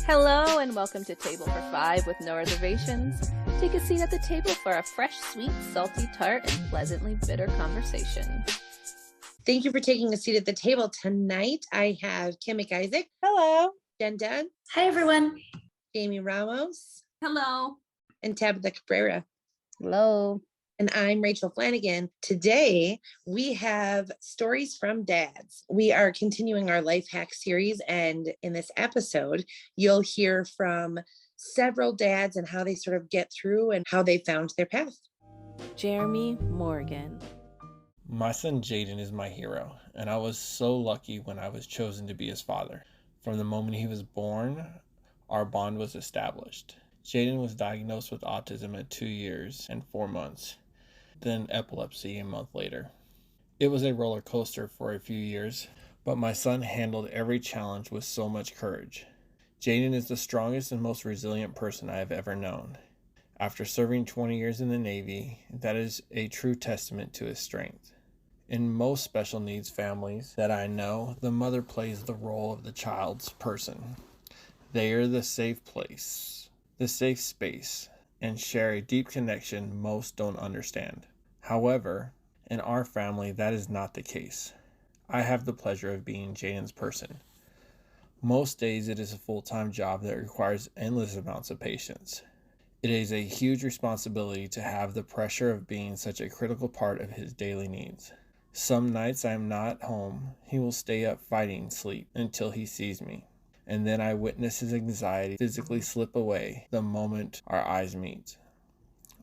Hello and welcome to Table for Five with no reservations. Take a seat at the table for a fresh, sweet, salty, tart, and pleasantly bitter conversation. Thank you for taking a seat at the table tonight. I have Kim McIsaac. Hello. Jayden. Hi, everyone. Jaime Ramos. Hello. And Tabitha Cabrera. Hello. And I'm Rachel Flanagan. Today, we have Stories from Dads. We are continuing our life hack series. And in this episode, you'll hear from several dads and how they sort of get through and how they found their path. Jaime Morgan. My son Jayden is my hero, and I was so lucky when I was chosen to be his father. From the moment he was born, our bond was established. Jayden was diagnosed with autism at 2 years and 4 months, then epilepsy a month later. It was a roller coaster for a few years, but my son handled every challenge with so much courage. Jayden is the strongest and most resilient person I have ever known. After serving 20 years in the Navy, that is a true testament to his strength. In most special needs families that I know, the mother plays the role of the child's person. They are the safe place, the safe space, and share a deep connection most don't understand. However, in our family, that is not the case. I have the pleasure of being Jayden's person. Most days it is a full-time job that requires endless amounts of patience. It is a huge responsibility to have the pressure of being such a critical part of his daily needs. Some nights I am not home, he will stay up fighting sleep until he sees me. And then I witness his anxiety physically slip away the moment our eyes meet.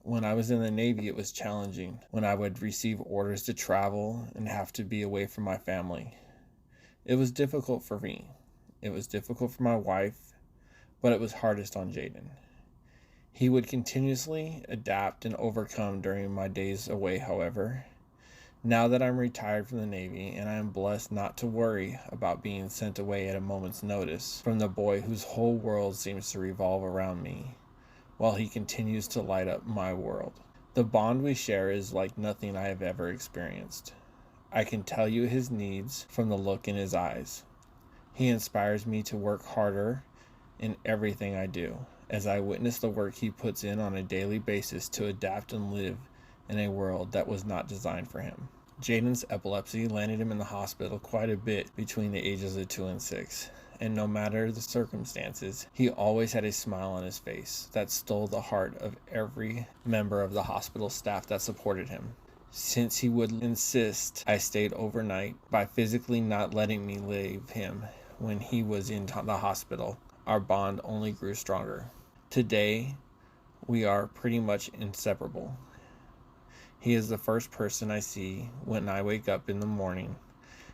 When I was in the Navy, it was challenging when I would receive orders to travel and have to be away from my family. It was difficult for me. It was difficult for my wife, but it was hardest on Jayden. He would continuously adapt and overcome during my days away, however. Now that I'm retired from the Navy and I am blessed not to worry about being sent away at a moment's notice from the boy whose whole world seems to revolve around me, while he continues to light up my world. The bond we share is like nothing I have ever experienced. I can tell you his needs from the look in his eyes. He inspires me to work harder in everything I do, as I witness the work he puts in on a daily basis to adapt and live in a world that was not designed for him. Jayden's epilepsy landed him in the hospital quite a bit between the ages of 2 and 6. And no matter the circumstances, he always had a smile on his face that stole the heart of every member of the hospital staff that supported him. Since he would insist I stayed overnight by physically not letting me leave him when he was in the hospital, our bond only grew stronger. Today, we are pretty much inseparable. He is the first person I see when I wake up in the morning,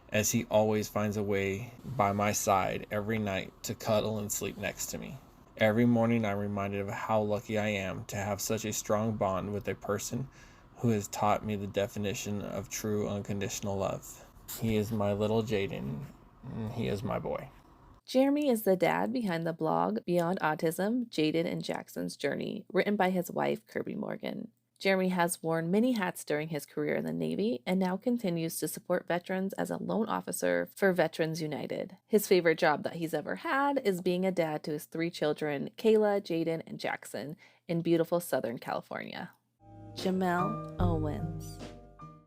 as he always finds a way by my side every night to cuddle and sleep next to me. Every morning I'm reminded of how lucky I am to have such a strong bond with a person who has taught me the definition of true unconditional love. He is my little Jayden, and he is my boy. Jeremy is the dad behind the blog Beyond Autism, Jayden and Jaxon's Journey, written by his wife, Kirby Morgan. Jeremy has worn many hats during his career in the Navy and now continues to support veterans as a loan officer for Veterans United. His favorite job that he's ever had is being a dad to his 3 children, Kayla, Jayden, and Jaxon, in beautiful Southern California. Jamel Owens.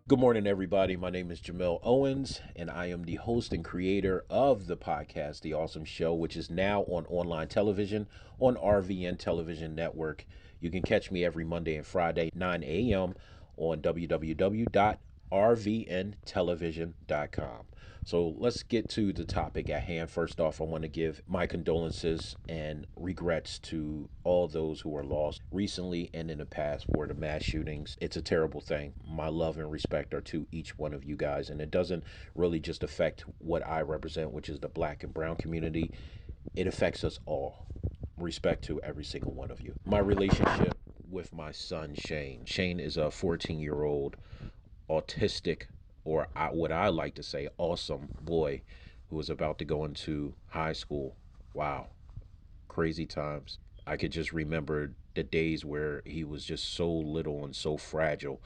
Good morning, everybody. My name is Jamel Owens, and I am the host and creator of the podcast, The Awesome Show, which is now on online television on RVN Television Network. You can catch me every Monday and Friday, 9 a.m. on www.rvntelevision.com. So let's get to the topic at hand. First off, I want to give my condolences and regrets to all those who were lost recently and in the past for the mass shootings. It's a terrible thing. My love and respect are to each one of you guys, and it doesn't really just affect what I represent, which is the Black and brown community. It affects us all. Respect to every single one of you. My relationship with my son, Shane. Shane is a 14-year-old autistic, or what I like to say, awesome boy who is about to go into high school. Wow. Crazy times. I could just remember the days where he was just so little and so fragile.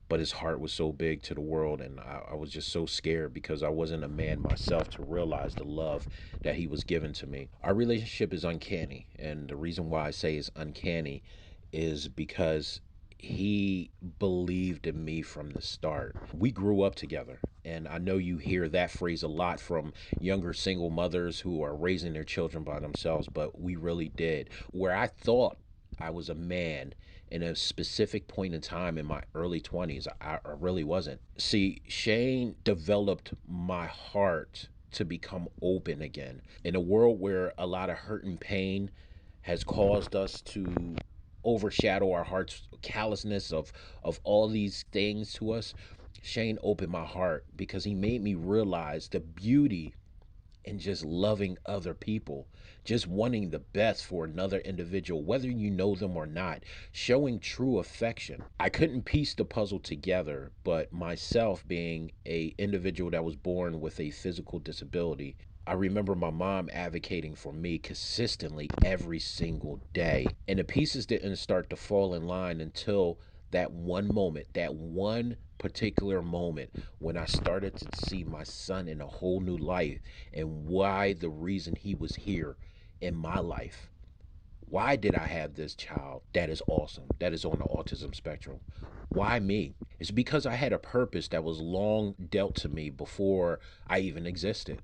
but his heart was so big to the world. And I was just so scared because I wasn't a man myself to realize the love that he was given to me. Our relationship is uncanny. And the reason why I say it's uncanny is because he believed in me from the start. We grew up together. And I know you hear that phrase a lot from younger single mothers who are raising their children by themselves, but we really did. Where I thought I was a man in a specific point in time in my early 20s, I really wasn't. See, Shane developed my heart to become open again. In a world where a lot of hurt and pain has caused us to overshadow our heart's callousness of all these things to us, Shane opened my heart because he made me realize the beauty in just loving other people, just wanting the best for another individual, whether you know them or not, showing true affection. I couldn't piece the puzzle together, but myself being a individual that was born with a physical disability, I remember my mom advocating for me consistently every single day. And the pieces didn't start to fall in line until that one moment, that one particular moment when I started to see my son in a whole new light and why the reason he was here in my life. Why did I have this child that is awesome, that is on the autism spectrum? Why me? It's because I had a purpose that was long dealt to me before I even existed.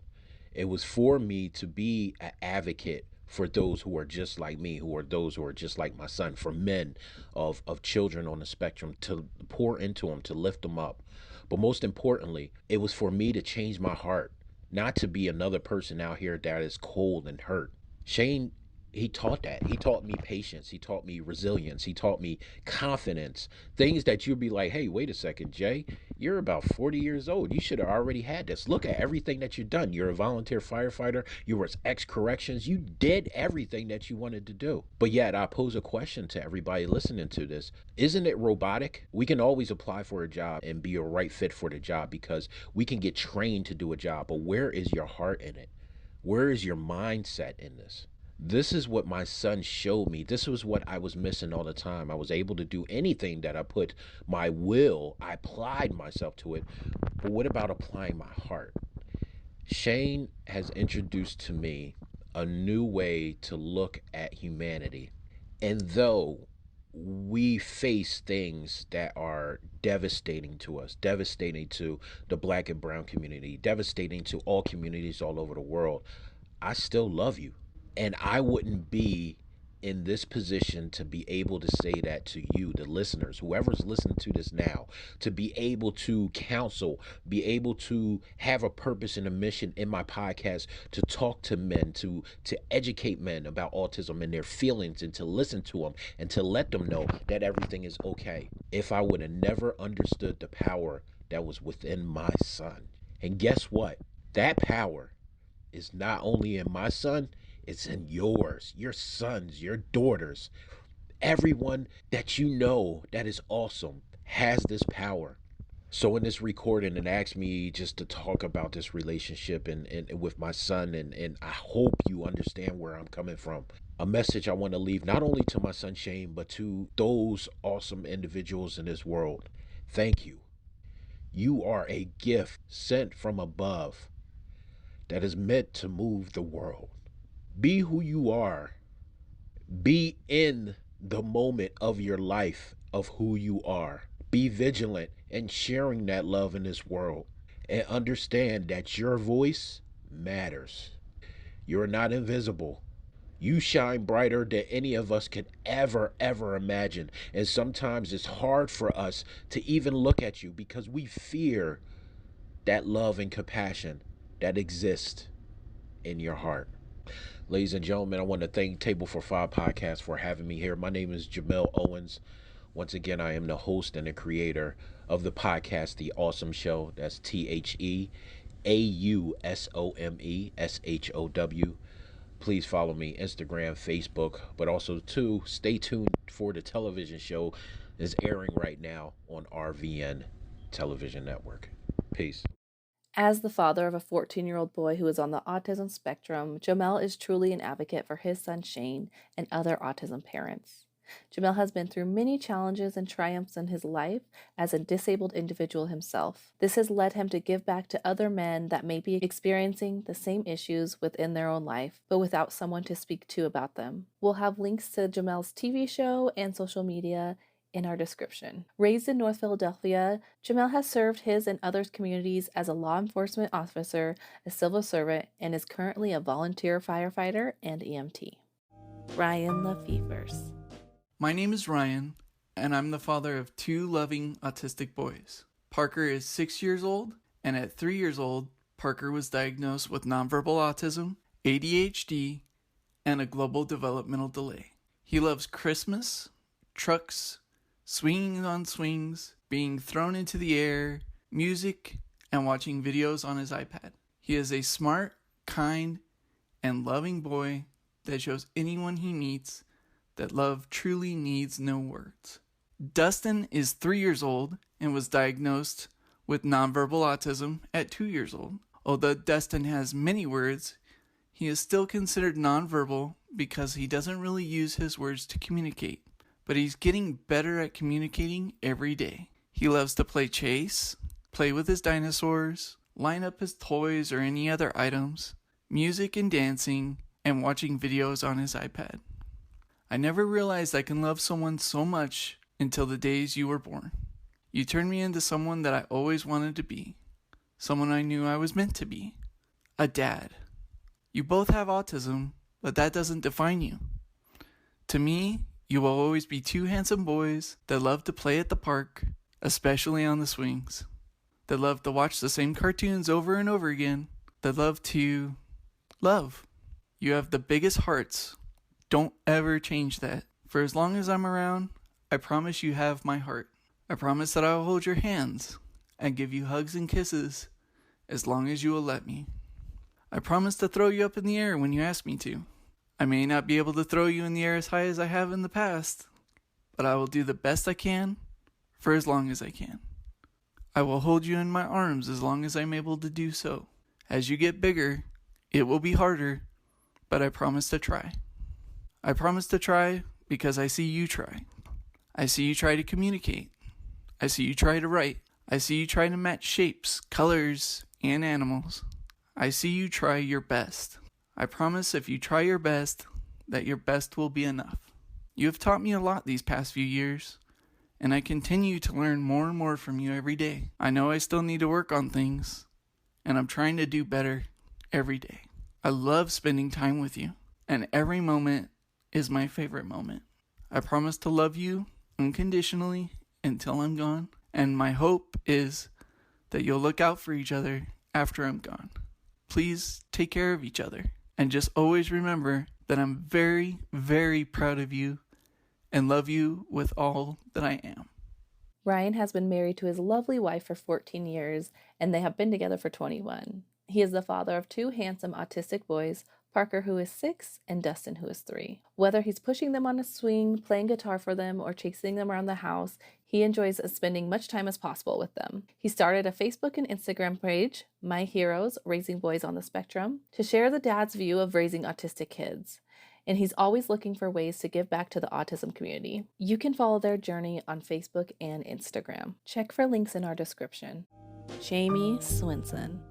It was for me to be an advocate for those who are just like me, who are those who are just like my son, for men of children on the spectrum, to pour into them, to lift them up. But most importantly, it was for me to change my heart, not to be another person out here that is cold and hurt. Shane, he taught that. He taught me patience. He taught me resilience. He taught me confidence. Things that you'd be like, hey, wait a second, Jay, you're about 40 years old. You should have already had this. Look at everything that you've done. You're a volunteer firefighter. You were ex corrections. You did everything that you wanted to do. But yet, I pose a question to everybody listening to this. Isn't it robotic? We can always apply for a job and be a right fit for the job because we can get trained to do a job. But where is your heart in it? Where is your mindset in this? This is what my son showed me. This was what I was missing all the time. I was able to do anything that I put my will, I applied myself to it. But what about applying my heart? Shane has introduced to me a new way to look at humanity. And though we face things that are devastating to us, devastating to the black and brown community, devastating to all communities all over the world, I still love you. And I wouldn't be in this position to be able to say that to you, the listeners, whoever's listening to this now, to be able to counsel, be able to have a purpose and a mission in my podcast to talk to men, to educate men about autism and their feelings, and to listen to them and to let them know that everything is okay. If I would have never understood the power that was within my son. And guess what? That power is not only in my son, it's in yours, your sons, your daughters. Everyone that you know that is awesome has this power. So in this recording, and asked me just to talk about this relationship and with my son, and I hope you understand where I'm coming from. A message I want to leave not only to my son Shane, but to those awesome individuals in this world. Thank you. You are a gift sent from above that is meant to move the world. Be who you are. Be in the moment of your life of who you are. Be vigilant in sharing that love in this world. And understand that your voice matters. You're not invisible. You shine brighter than any of us could ever imagine. And sometimes it's hard for us to even look at you because we fear that love and compassion that exists in your heart. Ladies and gentlemen, I want to thank Table for Five Podcast for having me here. My name is Jamel Owens. Once again, I am the host and the creator of the podcast, The Awesome Show. That's TheAusomeshow. Please follow me Instagram, Facebook, but also too stay tuned for the television show is airing right now on RVN Television Network. Peace. As the father of a 14-year-old boy who is on the autism spectrum, Jamel is truly an advocate for his son Shane and other autism parents. Jamel has been through many challenges and triumphs in his life as a disabled individual himself. This has led him to give back to other men that may be experiencing the same issues within their own life, but without someone to speak to about them. We'll have links to Jamel's TV show and social media in our description. Raised in North Philadelphia, Jamel has served his and others' communities as a law enforcement officer, a civil servant, and is currently a volunteer firefighter and EMT. Ryan Lefevers. My name is Ryan, and I'm the father of 2 loving autistic boys. Parker is 6 years old, and at 3 years old, Parker was diagnosed with nonverbal autism, ADHD, and a global developmental delay. He loves Christmas, trucks, swinging on swings, being thrown into the air, music, and watching videos on his iPad. He is a smart, kind, and loving boy that shows anyone he meets that love truly needs no words. Dustin is 3 years old and was diagnosed with nonverbal autism at 2 years old. Although Dustin has many words, he is still considered nonverbal because he doesn't really use his words to communicate. But he's getting better at communicating every day. He loves to play chase, play with his dinosaurs, line up his toys or any other items, music and dancing, and watching videos on his iPad. I never realized I can love someone so much until the days you were born. You turned me into someone that I always wanted to be, someone I knew I was meant to be, a dad. You both have autism, but that doesn't define you. To me, you will always be 2 handsome boys that love to play at the park, especially on the swings, that love to watch the same cartoons over and over again, that love to love. You have the biggest hearts. Don't ever change that. For as long as I'm around, I promise you have my heart. I promise that I will hold your hands and give you hugs and kisses as long as you will let me. I promise to throw you up in the air when you ask me to. I may not be able to throw you in the air as high as I have in the past, but I will do the best I can for as long as I can. I will hold you in my arms as long as I'm able to do so. As you get bigger, it will be harder, but I promise to try. I promise to try because I see you try. I see you try to communicate. I see you try to write. I see you try to match shapes, colors, and animals. I see you try your best. I promise if you try your best, that your best will be enough. You have taught me a lot these past few years, and I continue to learn more and more from you every day. I know I still need to work on things, and I'm trying to do better every day. I love spending time with you, and every moment is my favorite moment. I promise to love you unconditionally until I'm gone, and my hope is that you'll look out for each other after I'm gone. Please take care of each other. And just always remember that I'm very, very proud of you and love you with all that I am. Ryan has been married to his lovely wife for 14 years, and they have been together for 21. He is the father of 2 handsome autistic boys, Parker, who is 6, and Dustin, who is 3. Whether he's pushing them on a swing, playing guitar for them, or chasing them around the house, he enjoys spending much time as possible with them. He started a Facebook and Instagram page, My Heroes, Raising Boys on the Spectrum, to share the dad's view of raising autistic kids. And he's always looking for ways to give back to the autism community. You can follow their journey on Facebook and Instagram. Check for links in our description. Jaime Swenson.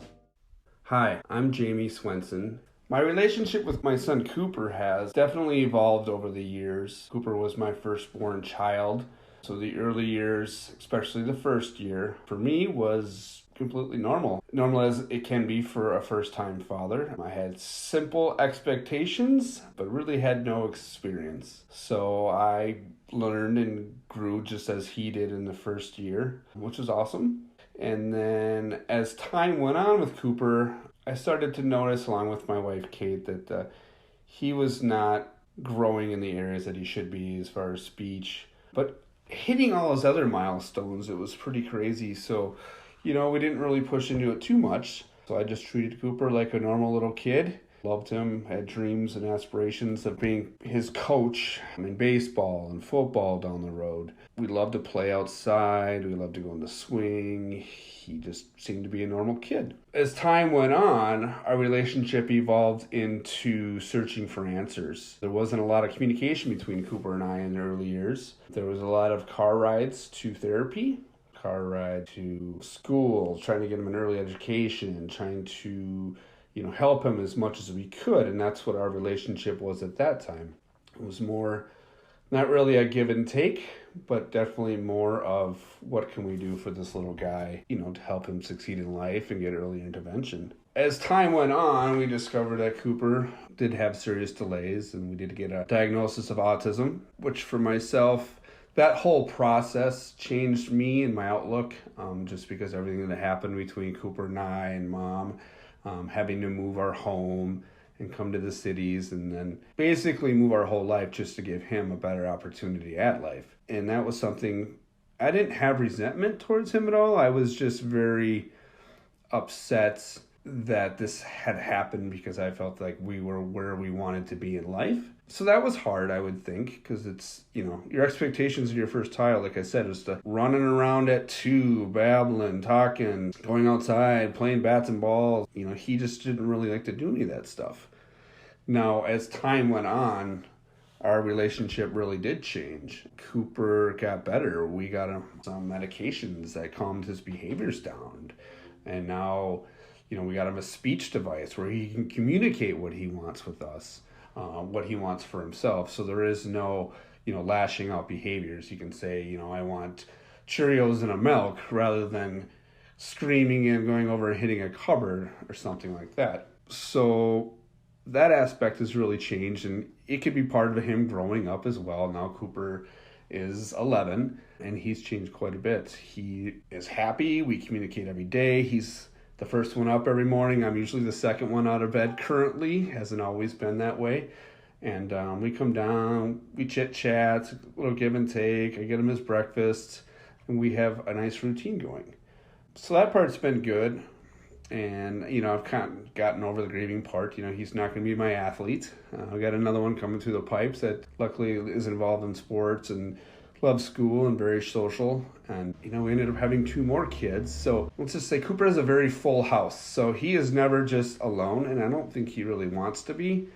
Hi, I'm Jaime Swenson. My relationship with my son Cooper has definitely evolved over the years. Cooper was my firstborn child, so the early years, especially the first year, for me was completely normal. Normal as it can be for a first-time father. I had simple expectations, but really had no experience. So I learned and grew just as he did in the first year, which was awesome. And then as time went on with Cooper, I started to notice, along with my wife Kate, that he was not growing in the areas that he should be as far as speech. But hitting all his other milestones, it was pretty crazy. So, we didn't really push into it too much. So I just treated Cooper like a normal little kid. Loved him, had dreams and aspirations of being his coach in baseball and football down the road. We loved to play outside. We loved to go on the swing. He just seemed to be a normal kid. As time went on, our relationship evolved into searching for answers. There wasn't a lot of communication between Cooper and I in the early years. There was a lot of car rides to therapy, car ride to school, trying to get him an early education, trying to, help him as much as we could. And that's what our relationship was at that time. It was more, not really a give and take, but definitely more of what can we do for this little guy, to help him succeed in life and get early intervention. As time went on, we discovered that Cooper did have serious delays, and we did get a diagnosis of autism, which for myself, that whole process changed me and my outlook, just because everything that happened between Cooper and I and Mom, having to move our home and come to the cities and then basically move our whole life just to give him a better opportunity at life. And that was something, I didn't have resentment towards him at all. I was just very upset that this had happened because I felt like we were where we wanted to be in life. So that was hard, I would think, because it's, your expectations of your first child, like I said, was to running around at 2, babbling, talking, going outside, playing bats and balls. He just didn't really like to do any of that stuff. Now, as time went on, our relationship really did change. Cooper got better. We got him some medications that calmed his behaviors down. And now, we got him a speech device where he can communicate what he wants with us, what he wants for himself. So there is no, lashing out behaviors. You can say, I want Cheerios and a milk rather than screaming and going over and hitting a cupboard or something like that. So that aspect has really changed, and it could be part of him growing up as well. Now Cooper is 11, and he's changed quite a bit. He is happy. We communicate every day. He's the first one up every morning. I'm usually the second one out of bed currently. Hasn't always been that way. And we come down, we chit-chat, a little give and take. I get him his breakfast, and we have a nice routine going. So that part's been good. And, I've kind of gotten over the grieving part. He's not going to be my athlete. I got another one coming through the pipes that luckily is involved in sports and loves school and very social. And, we ended up having 2 more kids. So let's just say Cooper has a very full house. So he is never just alone, and I don't think he really wants to be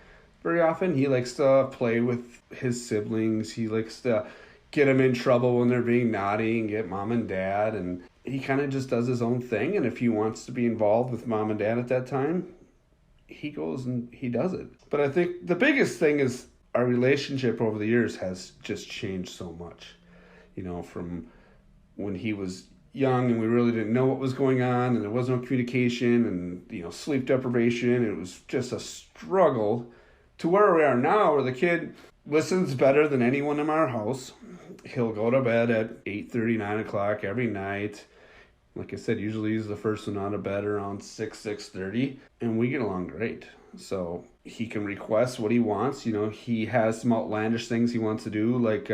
very often. He likes to play with his siblings. He likes to get them in trouble when they're being naughty and get Mom and Dad. And he kind of just does his own thing. And if he wants to be involved with Mom and Dad at that time, he goes and he does it. But I think the biggest thing is our relationship over the years has just changed so much. From when he was young and we really didn't know what was going on and there was no communication and, sleep deprivation. It was just a struggle to where we are now, where the kid listens better than anyone in our house. He'll go to bed at 8:30, 9 o'clock every night. Like I said, usually he's the first one out of bed around 6:30, and we get along great. So he can request what he wants. He has some outlandish things he wants to do, like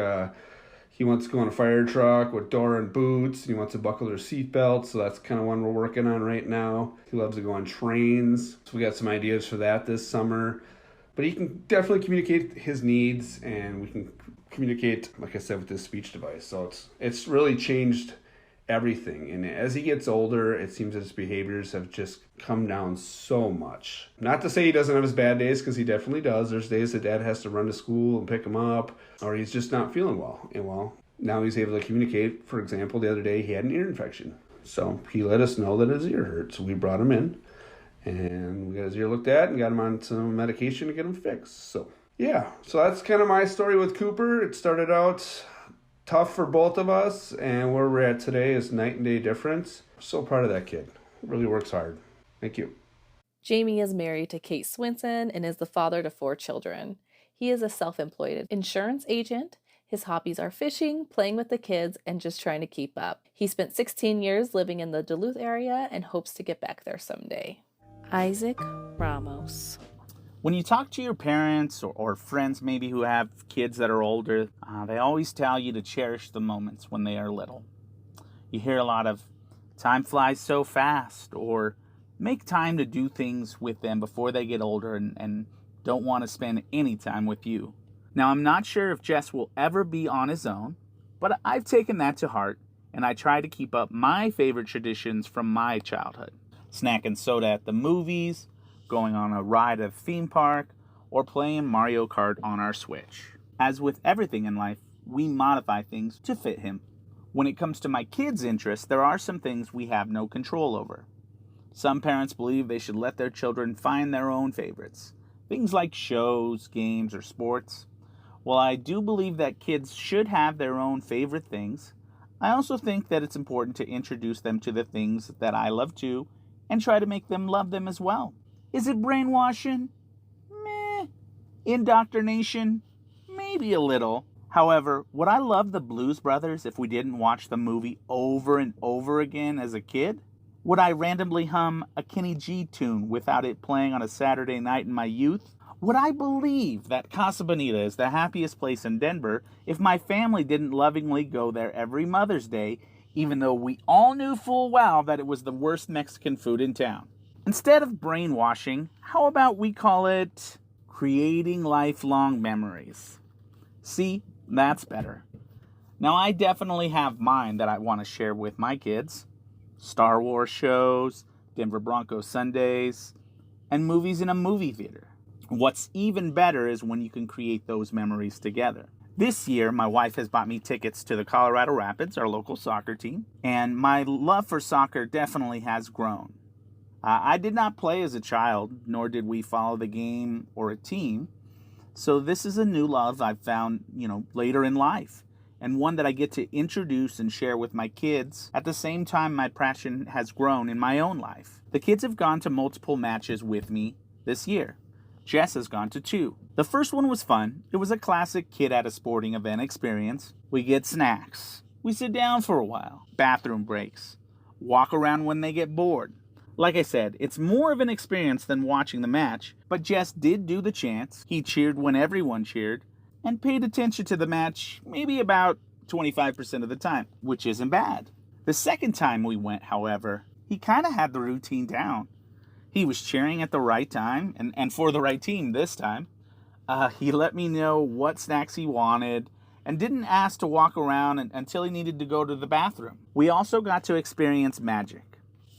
he wants to go on a fire truck with door and boots. He wants to buckle their seatbelt, so that's kind of one we're working on right now. He loves to go on trains, so we got some ideas for that this summer. But he can definitely communicate his needs, and we can communicate, like I said, with this speech device. So it's really changed everything. And as he gets older, it seems that his behaviors have just come down so much. Not to say he doesn't have his bad days, because he definitely does. There's days that Dad has to run to school and pick him up, or he's just not feeling well. And well, now he's able to communicate. For example, the other day he had an ear infection. So he let us know that his ear hurt. So we brought him in, and we got his ear looked at and got him on some medication to get him fixed. So so that's kind of my story with Cooper. It started out tough for both of us, and where we're at today is night and day difference. So proud of that kid. Really works hard. Thank you. Jaime is married to Kate Swinson and is the father to 4 children. He is a self-employed insurance agent. His hobbies are fishing, playing with the kids, and just trying to keep up. He spent 16 years living in the Duluth area and hopes to get back there someday. Isaac Ramos. When you talk to your parents or friends maybe who have kids that are older, they always tell you to cherish the moments when they are little. You hear a lot of, time flies so fast, or make time to do things with them before they get older and don't want to spend any time with you. Now, I'm not sure if Jess will ever be on his own, but I've taken that to heart, and I try to keep up my favorite traditions from my childhood. Snacking soda at the movies, going on a ride at a theme park, or playing Mario Kart on our Switch. As with everything in life, we modify things to fit him. When it comes to my kids' interests, there are some things we have no control over. Some parents believe they should let their children find their own favorites, things like shows, games, or sports. While I do believe that kids should have their own favorite things, I also think that it's important to introduce them to the things that I love too, and try to make them love them as well. Is it brainwashing? Meh. Indoctrination? Maybe a little. However, would I love the Blues Brothers if we didn't watch the movie over and over again as a kid? Would I randomly hum a Kenny G tune without it playing on a Saturday night in my youth? Would I believe that Casa Bonita is the happiest place in Denver if my family didn't lovingly go there every Mother's Day, even though we all knew full well that it was the worst Mexican food in town? Instead of brainwashing, how about we call it creating lifelong memories? See, that's better. Now, I definitely have mine that I want to share with my kids. Star Wars shows, Denver Broncos Sundays, and movies in a movie theater. What's even better is when you can create those memories together. This year, my wife has bought me tickets to the Colorado Rapids, our local soccer team, and my love for soccer definitely has grown. I did not play as a child, nor did we follow the game or a team, so this is a new love I've found, later in life, and one that I get to introduce and share with my kids at the same time my passion has grown in my own life. The kids have gone to multiple matches with me this year. Jess has gone to 2. The first one was fun. It was a classic kid at a sporting event experience. We get snacks. We sit down for a while. Bathroom breaks. Walk around when they get bored. Like I said, it's more of an experience than watching the match, but Jess did do the chants. He cheered when everyone cheered, and paid attention to the match maybe about 25% of the time, which isn't bad. The second time we went, however, he kind of had the routine down. He was cheering at the right time, and for the right team this time. He let me know what snacks he wanted, and didn't ask to walk around until he needed to go to the bathroom. We also got to experience magic.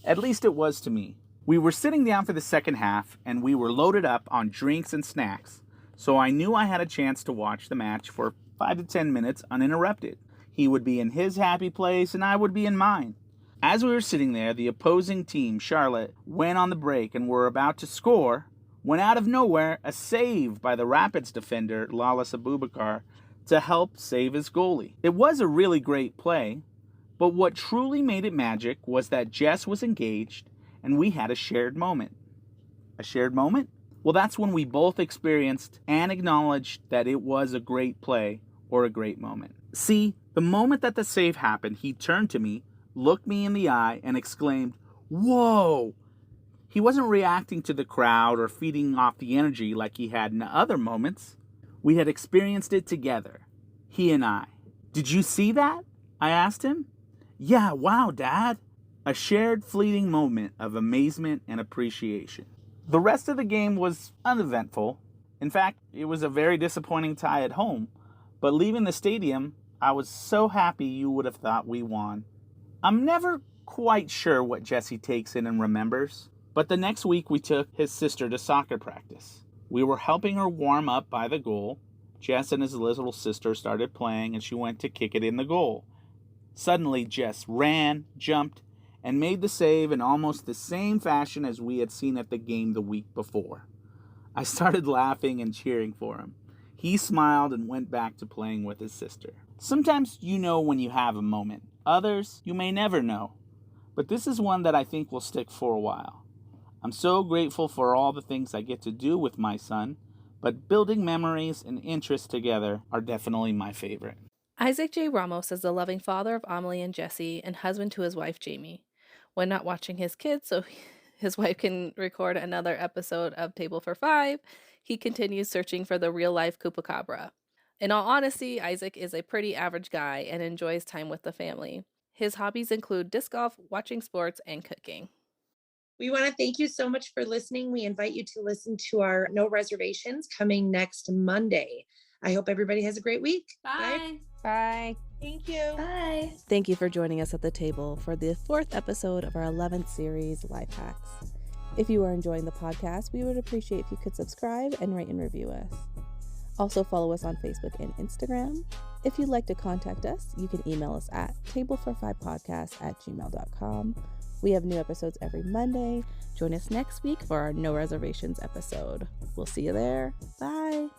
At least it was to me. We were sitting down for the second half, and we were loaded up on drinks and snacks, so I knew I had a chance to watch the match for 5 to 10 minutes uninterrupted. He would be in his happy place, and I would be in mine. As we were sitting there, the opposing team, Charlotte, went on the break and were about to score, when out of nowhere, a save by the Rapids defender, Lalas Abubakar, to help save his goalie. It was a really great play, but what truly made it magic was that Jess was engaged and we had a shared moment. A shared moment? Well, that's when we both experienced and acknowledged that it was a great play or a great moment. See, the moment that the save happened, he turned to me, looked me in the eye, and exclaimed, "Whoa!" He wasn't reacting to the crowd or feeding off the energy like he had in other moments. We had experienced it together, he and I. "Did you see that?" I asked him. "Yeah, wow, Dad." A shared fleeting moment of amazement and appreciation. The rest of the game was uneventful. In fact, it was a very disappointing tie at home, but leaving the stadium, I was so happy you would have thought we won. I'm never quite sure what Jesse takes in and remembers, but the next week we took his sister to soccer practice. We were helping her warm up by the goal. Jess and his little sister started playing, and she went to kick it in the goal. Suddenly, Jess ran, jumped, and made the save in almost the same fashion as we had seen at the game the week before. I started laughing and cheering for him. He smiled and went back to playing with his sister. Sometimes you know when you have a moment. Others, you may never know. But this is one that I think will stick for a while. I'm so grateful for all the things I get to do with my son, but building memories and interests together are definitely my favorite. Isaac J. Ramos is the loving father of Amelie and Jesse and husband to his wife, Jamie. When not watching his kids so his wife can record another episode of Table for Five, he continues searching for the real-life Chupacabra. In all honesty, Isaac is a pretty average guy and enjoys time with the family. His hobbies include disc golf, watching sports, and cooking. We want to thank you so much for listening. We invite you to listen to our No Reservations coming next Monday. I hope everybody has a great week. Bye. Bye. Thank you. Bye. Thank you for joining us at the table for the 4th episode of our 11th series, Life Hacks. If you are enjoying the podcast, we would appreciate if you could subscribe and rate and review us. Also follow us on Facebook and Instagram. If you'd like to contact us, you can email us at table45podcast@gmail.com. We have new episodes every Monday. Join us next week for our No Reservations episode. We'll see you there. Bye.